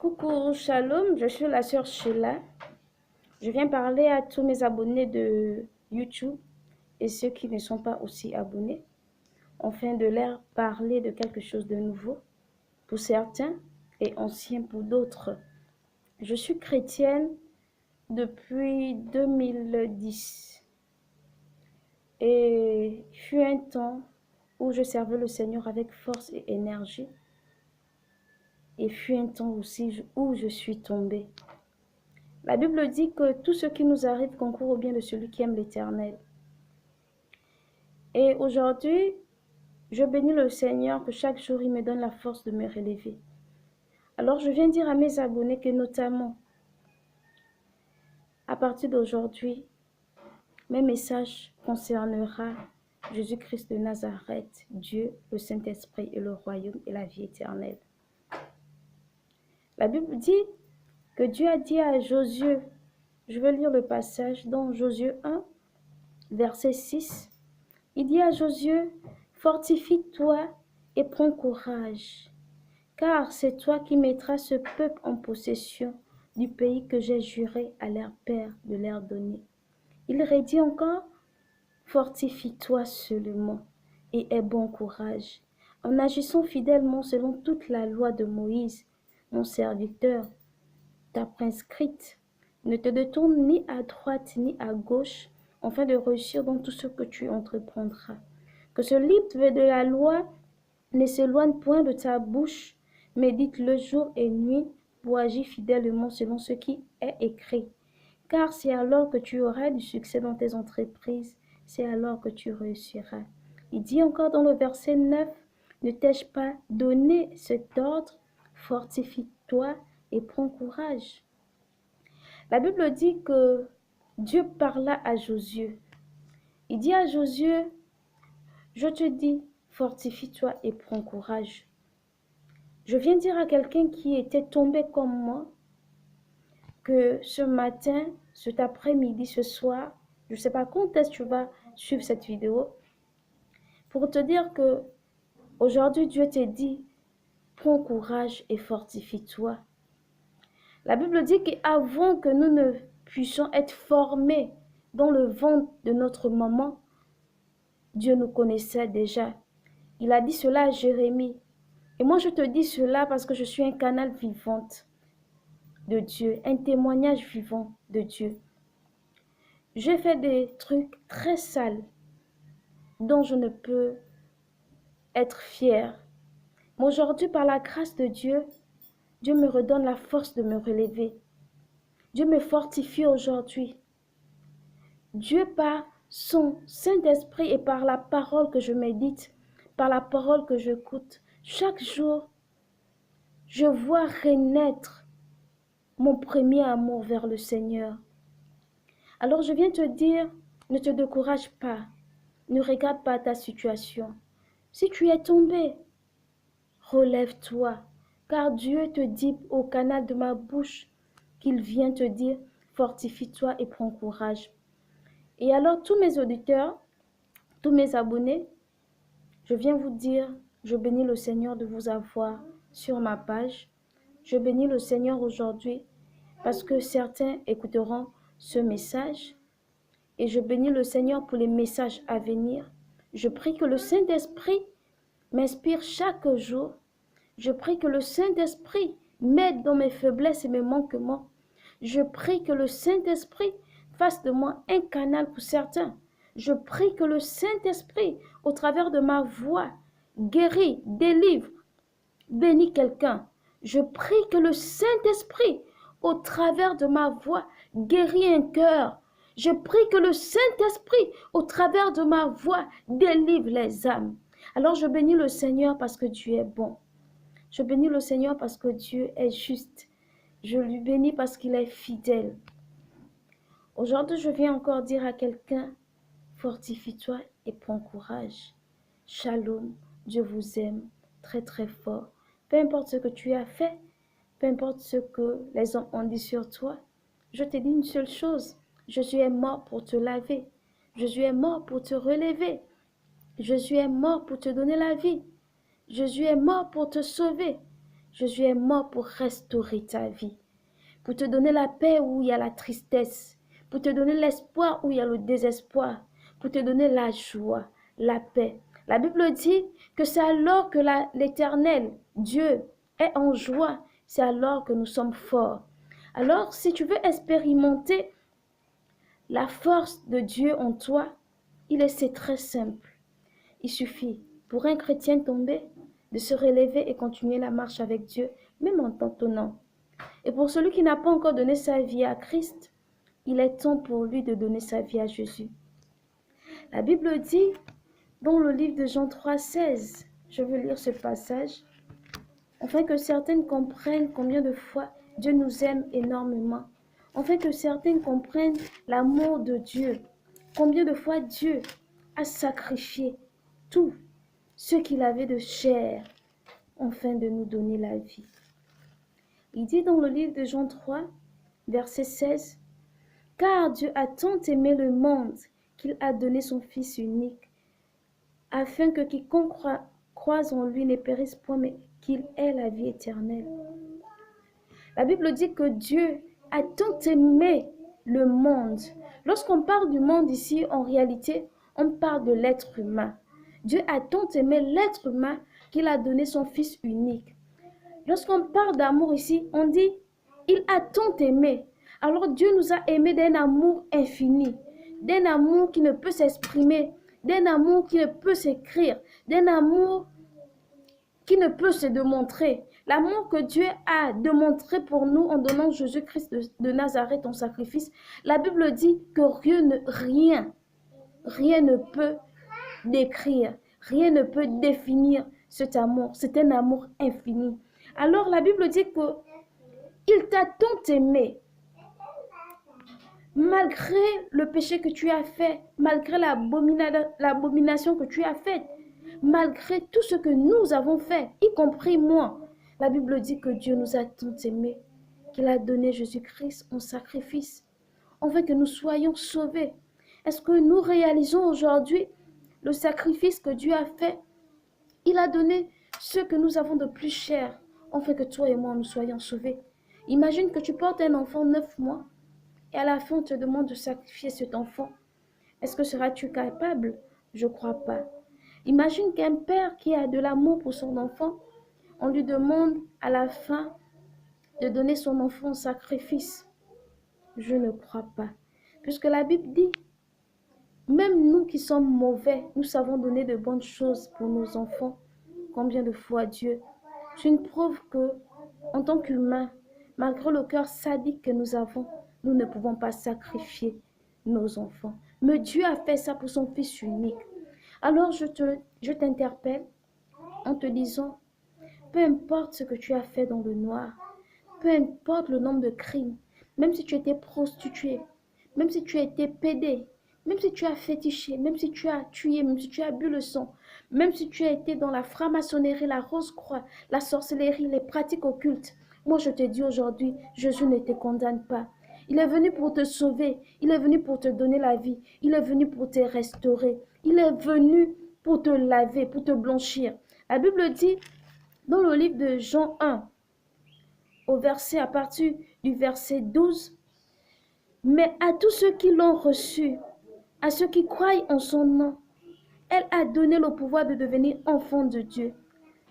Coucou, shalom, je suis la sœur Sheila. Je viens parler à tous mes abonnés de YouTube et ceux qui ne sont pas aussi abonnés, afin de leur parler de quelque chose de nouveau pour certains et ancien pour d'autres. Je suis chrétienne depuis 2010 et il fut un temps où je servais le Seigneur avec force et énergie. Et fut un temps aussi où je suis tombée. La Bible dit que tout ce qui nous arrive concourt au bien de celui qui aime l'Éternel. Et aujourd'hui, je bénis le Seigneur que chaque jour, il me donne la force de me relever. Alors, je viens dire à mes abonnés que notamment, à partir d'aujourd'hui, mes messages concernera Jésus-Christ de Nazareth, Dieu, le Saint-Esprit et le royaume et la vie éternelle. La Bible dit que Dieu a dit à Josué, je vais lire le passage dans Josué 1, verset 6. Il dit à Josué, fortifie-toi et prends courage, car c'est toi qui mettras ce peuple en possession du pays que j'ai juré à leurs pères de leur donner. Il redit encore, fortifie-toi seulement et aie bon courage, en agissant fidèlement selon toute la loi de Moïse, mon serviteur, t'a prescrite. Ne te détourne ni à droite ni à gauche, afin de réussir dans tout ce que tu entreprendras. Que ce livre de la loi ne s'éloigne point de ta bouche, médite le jour et nuit pour agir fidèlement selon ce qui est écrit. Car c'est alors que tu auras du succès dans tes entreprises, c'est alors que tu réussiras. Il dit encore dans le verset 9, ne t'ai-je pas donné cet ordre, fortifie-toi et prends courage. La Bible dit que Dieu parla à Josué. Il dit à Josué, je te dis, fortifie-toi et prends courage. Je viens dire à quelqu'un qui était tombé comme moi que ce matin, cet après-midi, ce soir, je ne sais pas quand est-ce que tu vas suivre cette vidéo, pour te dire que aujourd'hui Dieu te dit, prends courage et fortifie-toi. La Bible dit qu'avant que nous ne puissions être formés dans le ventre de notre maman, Dieu nous connaissait déjà. Il a dit cela à Jérémie. Et moi, je te dis cela parce que je suis un canal vivant de Dieu, un témoignage vivant de Dieu. J'ai fait des trucs très sales dont je ne peux être fière. Mais aujourd'hui, par la grâce de Dieu, Dieu me redonne la force de me relever. Dieu me fortifie aujourd'hui. Dieu, par son Saint-Esprit et par la parole que je médite, par la parole que j'écoute, chaque jour, je vois renaître mon premier amour vers le Seigneur. Alors je viens te dire, ne te décourage pas, ne regarde pas ta situation. Si tu es tombé, relève-toi, car Dieu te dit au canal de ma bouche qu'il vient te dire, fortifie-toi et prends courage. Et alors tous mes auditeurs, tous mes abonnés, je viens vous dire, je bénis le Seigneur de vous avoir sur ma page. Je bénis le Seigneur aujourd'hui parce que certains écouteront ce message. Et je bénis le Seigneur pour les messages à venir. Je prie que le Saint-Esprit m'inspire chaque jour. Je prie que le Saint-Esprit m'aide dans mes faiblesses et mes manquements. Je prie que le Saint-Esprit fasse de moi un canal pour certains. Je prie que le Saint-Esprit, au travers de ma voix, guérit, délivre, bénit quelqu'un. Je prie que le Saint-Esprit, au travers de ma voix, guérit un cœur. Je prie que le Saint-Esprit, au travers de ma voix, délivre les âmes. Alors je bénis le Seigneur parce que Dieu est bon. Je bénis le Seigneur parce que Dieu est juste. Je lui bénis parce qu'il est fidèle. Aujourd'hui, je viens encore dire à quelqu'un, fortifie-toi et prends courage. Shalom, Dieu vous aime très très fort. Peu importe ce que tu as fait, peu importe ce que les hommes ont dit sur toi, je te dis une seule chose, Jésus est mort pour te laver. Jésus est mort pour te relever. Jésus est mort pour te donner la vie. Jésus est mort pour te sauver. Jésus est mort pour restaurer ta vie, pour te donner la paix où il y a la tristesse, pour te donner l'espoir où il y a le désespoir, pour te donner la joie, la paix. La Bible dit que c'est alors que l'Éternel, Dieu, est en joie, c'est alors que nous sommes forts. Alors, si tu veux expérimenter la force de Dieu en toi, c'est très simple. Il suffit pour un chrétien tombé de se relever et continuer la marche avec Dieu, même en tâtonnant. Et pour celui qui n'a pas encore donné sa vie à Christ, il est temps pour lui de donner sa vie à Jésus. La Bible dit, dans le livre de Jean 3,16, je veux lire ce passage, afin que certains comprennent combien de fois Dieu nous aime énormément, afin que certains comprennent l'amour de Dieu, combien de fois Dieu a sacrifié tout ce qu'il avait de cher, afin de nous donner la vie. Il dit dans le livre de Jean 3, verset 16, « Car Dieu a tant aimé le monde qu'il a donné son Fils unique, afin que quiconque croise en lui ne périsse point, mais qu'il ait la vie éternelle. » La Bible dit que Dieu a tant aimé le monde. Lorsqu'on parle du monde ici, en réalité, on parle de l'être humain. Dieu a tant aimé l'être humain qu'il a donné son Fils unique. Lorsqu'on parle d'amour ici, on dit « il a tant aimé ». Alors Dieu nous a aimés d'un amour infini, d'un amour qui ne peut s'exprimer, d'un amour qui ne peut s'écrire, d'un amour qui ne peut se démontrer. L'amour que Dieu a démontré pour nous en donnant Jésus-Christ de Nazareth en sacrifice, la Bible dit que rien ne peut décrire, rien ne peut définir cet amour. C'est un amour infini. Alors la Bible dit que il t'a tant aimé, malgré le péché que tu as fait, malgré l'abomination que tu as faite, malgré tout ce que nous avons fait, y compris moi. La Bible dit que Dieu nous a tant aimés, qu'il a donné Jésus-Christ en sacrifice, afin que nous soyons sauvés. Est-ce que nous réalisons aujourd'hui le sacrifice que Dieu a fait? Il a donné ce que nous avons de plus cher, afin que toi et moi nous soyons sauvés. Imagine que tu portes un enfant 9 mois, et à la fin on te demande de sacrifier cet enfant. Est-ce que seras-tu capable? Je ne crois pas. Imagine qu'un père qui a de l'amour pour son enfant, on lui demande à la fin de donner son enfant en sacrifice. Je ne crois pas. Puisque la Bible dit, même nous qui sommes mauvais, nous savons donner de bonnes choses pour nos enfants. Combien de fois Dieu? C'est une preuve que, en tant qu'humains, malgré le cœur sadique que nous avons, nous ne pouvons pas sacrifier nos enfants. Mais Dieu a fait ça pour son Fils unique. Alors je t'interpelle en te disant, peu importe ce que tu as fait dans le noir, peu importe le nombre de crimes, même si tu étais prostituée, même si tu as été pédé, même si tu as fétiché, même si tu as tué, même si tu as bu le sang, même si tu as été dans la franc-maçonnerie, la rose-croix, la sorcellerie, les pratiques occultes, moi je te dis aujourd'hui, Jésus ne te condamne pas. Il est venu pour te sauver, il est venu pour te donner la vie, il est venu pour te restaurer, il est venu pour te laver, pour te blanchir. La Bible dit dans le livre de Jean 1, à partir du verset 12, « Mais à tous ceux qui l'ont reçu, à ceux qui croient en son nom, elle a donné le pouvoir de devenir enfants de Dieu,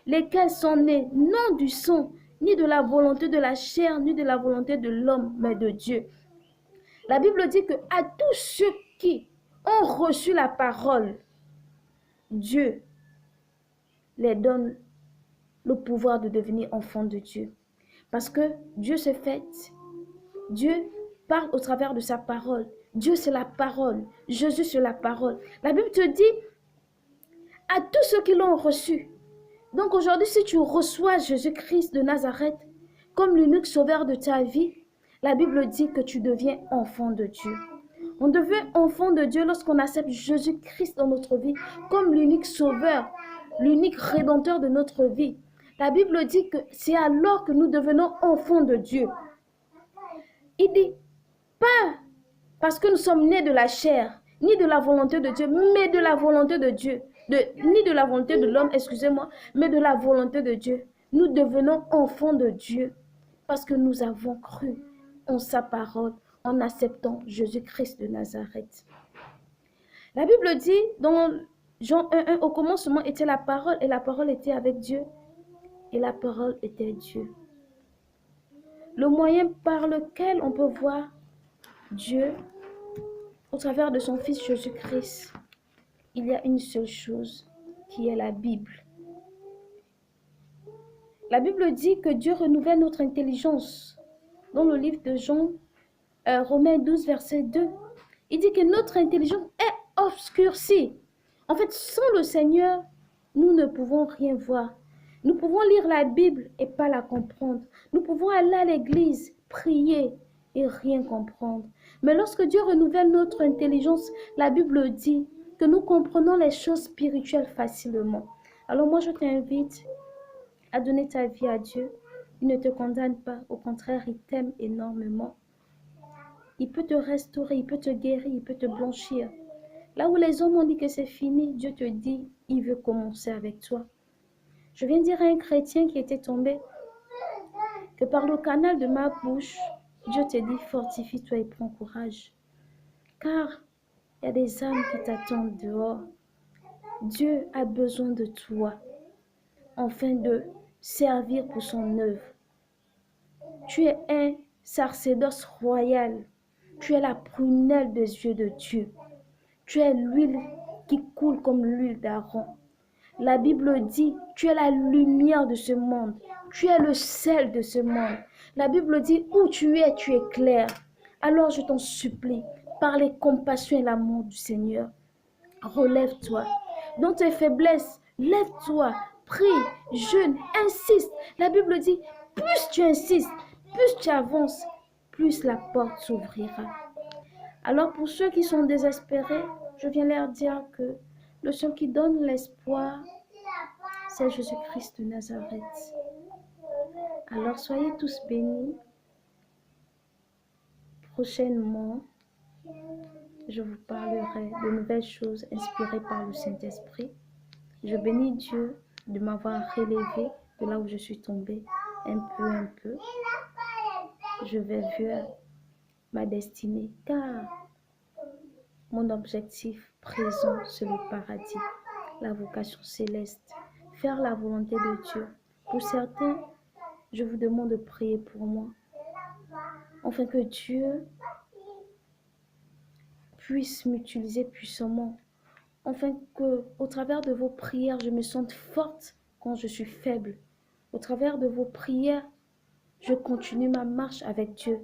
lesquels sont nés non du sang, ni de la volonté de la chair, ni de la volonté de l'homme, mais de Dieu. » La Bible dit que à tous ceux qui ont reçu la parole, Dieu les donne le pouvoir de devenir enfants de Dieu. Parce que Dieu se fait, Dieu parle au travers de sa parole. Dieu c'est la parole, Jésus c'est la parole. La Bible te dit à tous ceux qui l'ont reçu. Donc aujourd'hui, si tu reçois Jésus-Christ de Nazareth comme l'unique sauveur de ta vie, la Bible dit que tu deviens enfant de Dieu. On devient enfant de Dieu lorsqu'on accepte Jésus-Christ dans notre vie comme l'unique sauveur, l'unique rédempteur de notre vie. La Bible dit que c'est alors que nous devenons enfants de Dieu. Il dit, pas parce que nous sommes nés de la chair, ni de la volonté de Dieu, mais de la volonté de Dieu. Ni de la volonté de l'homme, excusez-moi, mais de la volonté de Dieu. Nous devenons enfants de Dieu parce que nous avons cru en sa parole en acceptant Jésus-Christ de Nazareth. La Bible dit dans Jean 1:1, au commencement était la parole et la parole était avec Dieu et la parole était Dieu. Le moyen par lequel on peut voir Dieu au travers de son Fils Jésus-Christ, il y a une seule chose qui est la Bible. La Bible dit que Dieu renouvelle notre intelligence. Dans le livre de Jean, Romains 12, verset 2, il dit que notre intelligence est obscurcie. En fait, sans le Seigneur, nous ne pouvons rien voir. Nous pouvons lire la Bible et pas la comprendre. Nous pouvons aller à l'église, prier et rien comprendre. Mais lorsque Dieu renouvelle notre intelligence, la Bible dit que nous comprenons les choses spirituelles facilement. Alors moi, je t'invite à donner ta vie à Dieu. Il ne te condamne pas, au contraire, il t'aime énormément. Il peut te restaurer, il peut te guérir, il peut te blanchir. Là où les hommes ont dit que c'est fini, Dieu te dit, il veut commencer avec toi. Je viens dire à un chrétien qui était tombé que par le canal de ma bouche, Dieu te dit, fortifie-toi et prends courage. Car il y a des âmes qui t'attendent dehors. Dieu a besoin de toi afin de servir pour son œuvre. Tu es un sacerdoce royal. Tu es la prunelle des yeux de Dieu. Tu es l'huile qui coule comme l'huile d'Aaron. La Bible dit, tu es la lumière de ce monde. Tu es le sel de ce monde. La Bible dit, où tu es clair. Alors je t'en supplie, par les compassions et l'amour du Seigneur, relève-toi. Dans tes faiblesses, lève-toi, prie, jeûne, insiste. La Bible dit, plus tu insistes, plus tu avances, plus la porte s'ouvrira. Alors pour ceux qui sont désespérés, je viens leur dire que le seul qui donne l'espoir, c'est Jésus-Christ de Nazareth. Alors soyez tous bénis. Prochainement, je vous parlerai de nouvelles choses inspirées par le Saint-Esprit. Je bénis Dieu de m'avoir relevé de là où je suis tombée, un peu. Je vais vers ma destinée, car mon objectif présent, c'est le paradis, la vocation céleste, faire la volonté de Dieu. Pour certains, je vous demande de prier pour moi, afin que Dieu puisse m'utiliser puissamment, afin que, au travers de vos prières, je me sente forte quand je suis faible. Au travers de vos prières, je continue ma marche avec Dieu,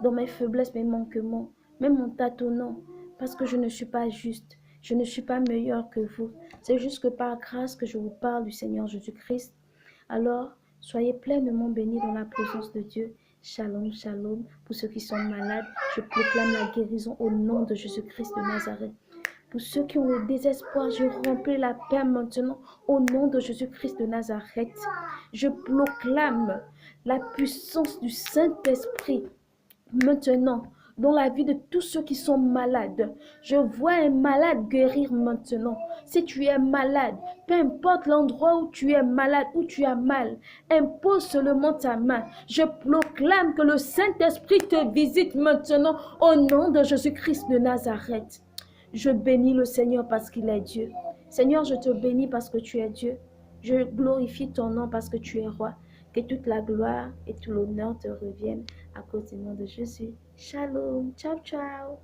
dans mes faiblesses, mes manquements, même en tâtonnant, parce que je ne suis pas juste, je ne suis pas meilleure que vous. C'est juste que par grâce que je vous parle du Seigneur Jésus-Christ. Alors, soyez pleinement bénis dans la présence de Dieu. Shalom, shalom. Pour ceux qui sont malades, je proclame la guérison au nom de Jésus-Christ de Nazareth. Pour ceux qui ont le désespoir, je remplis la paix maintenant au nom de Jésus-Christ de Nazareth. Je proclame la puissance du Saint-Esprit maintenant dans la vie de tous ceux qui sont malades. Je vois un malade guérir maintenant. Si tu es malade, peu importe l'endroit où tu es malade, où tu as mal, impose seulement ta main. Je proclame que le Saint-Esprit te visite maintenant au nom de Jésus-Christ de Nazareth. Je bénis le Seigneur parce qu'il est Dieu. Seigneur, je te bénis parce que tu es Dieu. Je glorifie ton nom parce que tu es roi. Que toute la gloire et tout l'honneur te reviennent à cause du nom de Jésus. Shalom. Ciao, ciao.